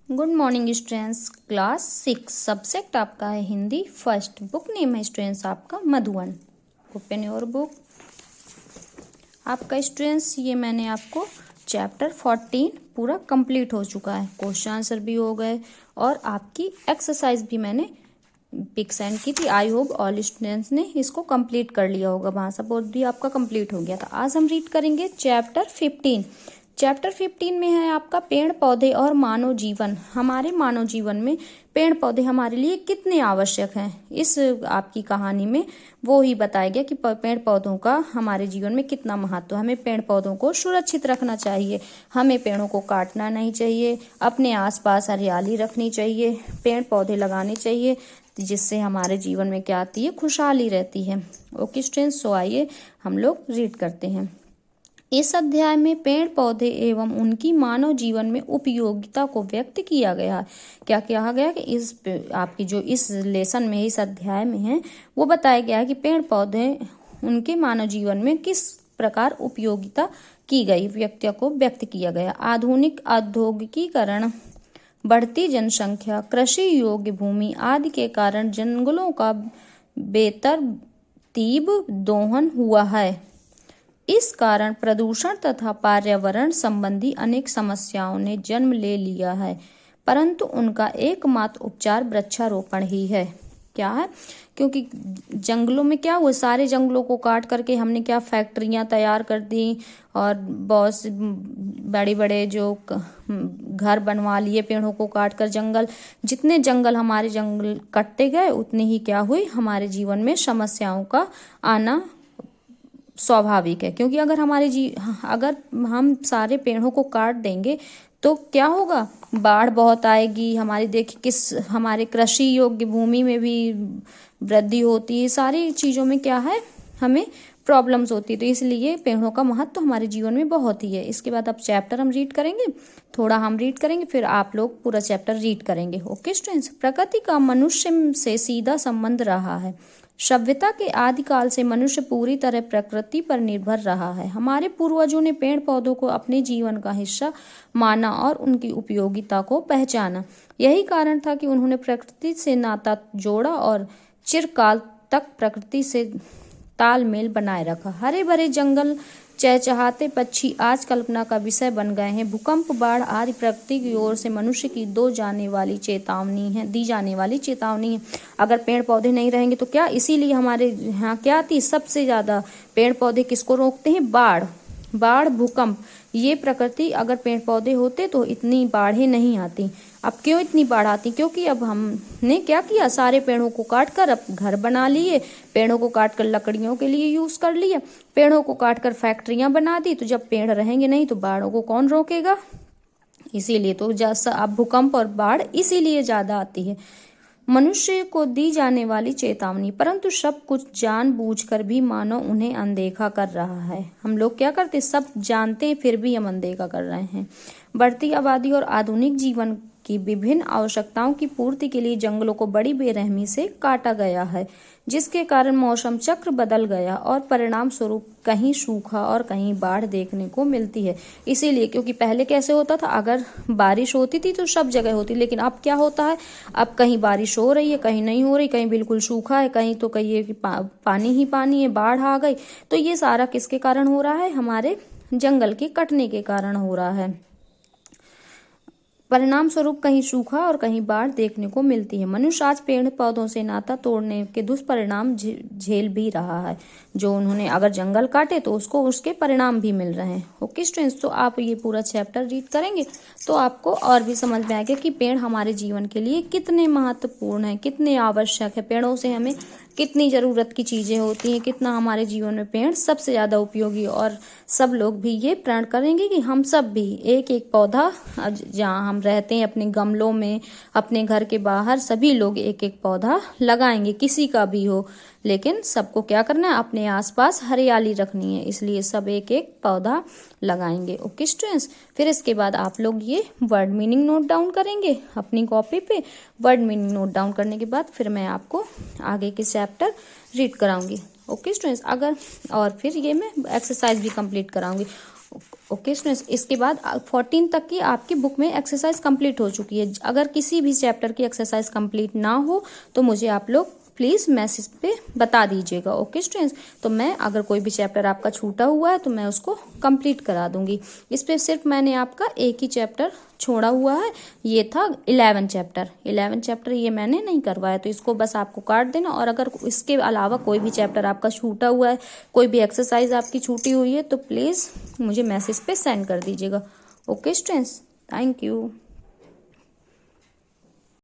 Good morning students. Class 6 subject आपका है Hindi. First book name है स्टूडेंट्स आपका मधुवन। Open your book. आपका स्टूडेंट्स ये मैंने आपको चैप्टर 14 पूरा कंप्लीट हो चुका है। क्वेश्चन आंसर भी हो गए और आपकी एक्सरसाइज भी मैंने पिक सेंड की थी। आई होप ऑल स्टूडेंट्स ने इसको कंप्लीट कर लिया होगा। वहाँ सपोर्ट भी आपका कंप्लीट हो गया था। आज हम रीड करेंगे चैप्टर 15। चैप्टर 15 में है आपका पेड़ पौधे और मानव जीवन। हमारे मानव जीवन में पेड़ पौधे हमारे लिए कितने आवश्यक हैं, इस आपकी कहानी में वो ही बताया गया कि पेड़ पौधों का हमारे जीवन में कितना महत्व है। हमें पेड़ पौधों को सुरक्षित रखना चाहिए, हमें पेड़ों को काटना नहीं चाहिए, अपने आसपास हरियाली रखनी चाहिए, पेड़ पौधे लगाने चाहिए जिससे हमारे जीवन में क्या आती है, खुशहाली रहती है। ओके स्टूडेंट्स, सो आइए हम लोग रीड करते हैं। इस अध्याय में पेड़ पौधे एवं उनकी मानव जीवन में उपयोगिता को व्यक्त किया गया है। क्या कहा गया कि इस आपकी जो इस लेसन में इस अध्याय में है वो बताया गया है कि पेड़ पौधे उनके मानव जीवन में किस प्रकार उपयोगिता की गई, व्यक्ति को व्यक्त किया गया। आधुनिक औद्योगिकीकरण, बढ़ती जनसंख्या, कृषि योग्य भूमि आदि के कारण जंगलों का बेतरतीब दोहन हुआ है। इस कारण प्रदूषण तथा पर्यावरण संबंधी अनेक समस्याओं ने जन्म ले लिया है, परंतु उनका एकमात्र उपचार वृक्षारोपण ही है। क्या है? क्योंकि जंगलों में क्या हुआ, सारे जंगलों को काट करके हमने क्या फैक्ट्रियां तैयार कर दी और बहुत से बड़े बड़े जो घर बनवा लिए पेड़ों को काट कर। जितने जंगल हमारे जंगल कटते गए उतने ही क्या हुई, हमारे जीवन में समस्याओं का आना स्वाभाविक है। क्योंकि अगर अगर हम सारे पेड़ों को काट देंगे तो क्या होगा, बाढ़ बहुत आएगी। हमारे कृषि योग्य भूमि में भी वृद्धि होती है। सारी चीजों में क्या है, हमें प्रॉब्लम्स होती है। तो इसलिए पेड़ों का महत्व तो हमारे जीवन में बहुत ही है। इसके बाद अब चैप्टर हम रीड करेंगे, थोड़ा हम रीड करेंगे फिर आप लोग पूरा चैप्टर रीड करेंगे। ओके स्टूडेंट्स, प्रकृति का मनुष्य से सीधा संबंध रहा है। सभ्यता के आदिकाल से मनुष्य पूरी तरह प्रकृति पर निर्भर रहा है। हमारे पूर्वजों ने पेड़ पौधों को अपने जीवन का हिस्सा माना और उनकी उपयोगिता को पहचाना। यही कारण था कि उन्होंने प्रकृति से नाता जोड़ा और चिरकाल तक प्रकृति से तालमेल बनाए रखा। हरे भरे जंगल, चहचहाते पक्षी आज कल्पना का विषय बन गए हैं। भूकंप, बाढ़ आदि प्रकृति की ओर से मनुष्य की दी जाने वाली चेतावनी है। अगर पेड़ पौधे नहीं रहेंगे तो क्या, इसीलिए हमारे यहाँ क्या आती, सबसे ज्यादा पेड़ पौधे किसको रोकते हैं, बाढ़ भूकंप। ये प्रकृति, अगर पेड़ पौधे होते तो इतनी बाढ़ें नहीं आती। अब क्यों इतनी बाढ़ आती, क्योंकि अब हमने क्या किया, सारे पेड़ों को काट कर अब घर बना लिए, पेड़ों को काट कर लकड़ियों के लिए यूज कर लिया, पेड़ों को काट कर फैक्ट्रियां बना दी। तो जब पेड़ रहेंगे नहीं तो बाढ़ों को कौन रोकेगा। इसीलिए तो अब भूकंप और बाढ़ इसीलिए ज्यादा आती है। मनुष्य को दी जाने वाली चेतावनी, परंतु सब कुछ जानबूझकर भी मानव उन्हें अनदेखा कर रहा है। हम लोग क्या करते, सब जानते हैं फिर भी हम अनदेखा कर रहे हैं। बढ़ती आबादी और आधुनिक जीवन की विभिन्न आवश्यकताओं की पूर्ति के लिए जंगलों को बड़ी बेरहमी से काटा गया है, जिसके कारण मौसम चक्र बदल गया और परिणाम स्वरूप कहीं सूखा और कहीं बाढ़ देखने को मिलती है। इसीलिए, क्योंकि पहले कैसे होता था, अगर बारिश होती थी तो सब जगह होती, लेकिन अब क्या होता है, अब कहीं बारिश हो रही है, कहीं नहीं हो रही, कहीं बिल्कुल सूखा है, कहीं तो कहीं कि पानी ही पानी है, बाढ़ आ गई। तो ये सारा किसके कारण हो रहा है, हमारे जंगल के कटने के कारण हो रहा है। परिणाम स्वरूप कहीं सूखा और कहीं बाढ़ देखने को मिलती है। मनुष्य आज पेड़ पौधों से नाता तोड़ने के दुष्परिणाम झेल भी रहा है। जो उन्होंने अगर जंगल काटे तो उसके परिणाम भी मिल रहे हैं। ओके स्टूडेंट्स, तो आप ये पूरा चैप्टर रीड करेंगे तो आपको और भी समझ में आएगा कि पेड़ हमारे जीवन के लिए कितने महत्वपूर्ण है, कितने आवश्यक है। पेड़ों से हमें कितनी जरूरत की चीजें होती हैं, कितना हमारे जीवन में पेड़ सबसे ज्यादा उपयोगी। और सब लोग भी ये प्रण करेंगे कि हम सब भी एक एक पौधा, जहाँ हम रहते हैं अपने गमलों में, अपने घर के बाहर, सभी लोग एक एक पौधा लगाएंगे, किसी का भी हो, लेकिन सबको क्या करना है, अपने आसपास हरियाली रखनी है। इसलिए सब एक एक पौधा लगाएंगे। ओके स्टूडेंट्स, फिर इसके बाद आप लोग ये वर्ड मीनिंग नोट डाउन करेंगे अपनी कॉपी पे। वर्ड मीनिंग नोट डाउन करने के बाद फिर मैं आपको आगे के चैप्टर रीड कराऊंगी। ओके स्टूडेंट्स, और फिर ये मैं एक्सरसाइज भी कंप्लीट कराऊंगी। ओके स्टूडेंट्स, इसके बाद 14 तक की आपकी बुक में एक्सरसाइज कंप्लीट हो चुकी है। अगर किसी भी चैप्टर की एक्सरसाइज कंप्लीट ना हो तो मुझे आप लोग प्लीज मैसेज पे बता दीजिएगा। ओके स्टूडेंट्स, तो मैं अगर कोई भी चैप्टर आपका छूटा हुआ है तो मैं उसको कंप्लीट करा दूंगी। इस पे सिर्फ मैंने आपका एक ही चैप्टर छोड़ा हुआ है, ये था 11 चैप्टर। 11 चैप्टर ये मैंने नहीं करवाया, तो इसको बस आपको काट देना। और अगर इसके अलावा कोई भी चैप्टर आपका छूटा हुआ है, कोई भी एक्सरसाइज आपकी छूटी हुई है, तो प्लीज मुझे मैसेज पे सेंड कर दीजिएगा। Okay students, thank you.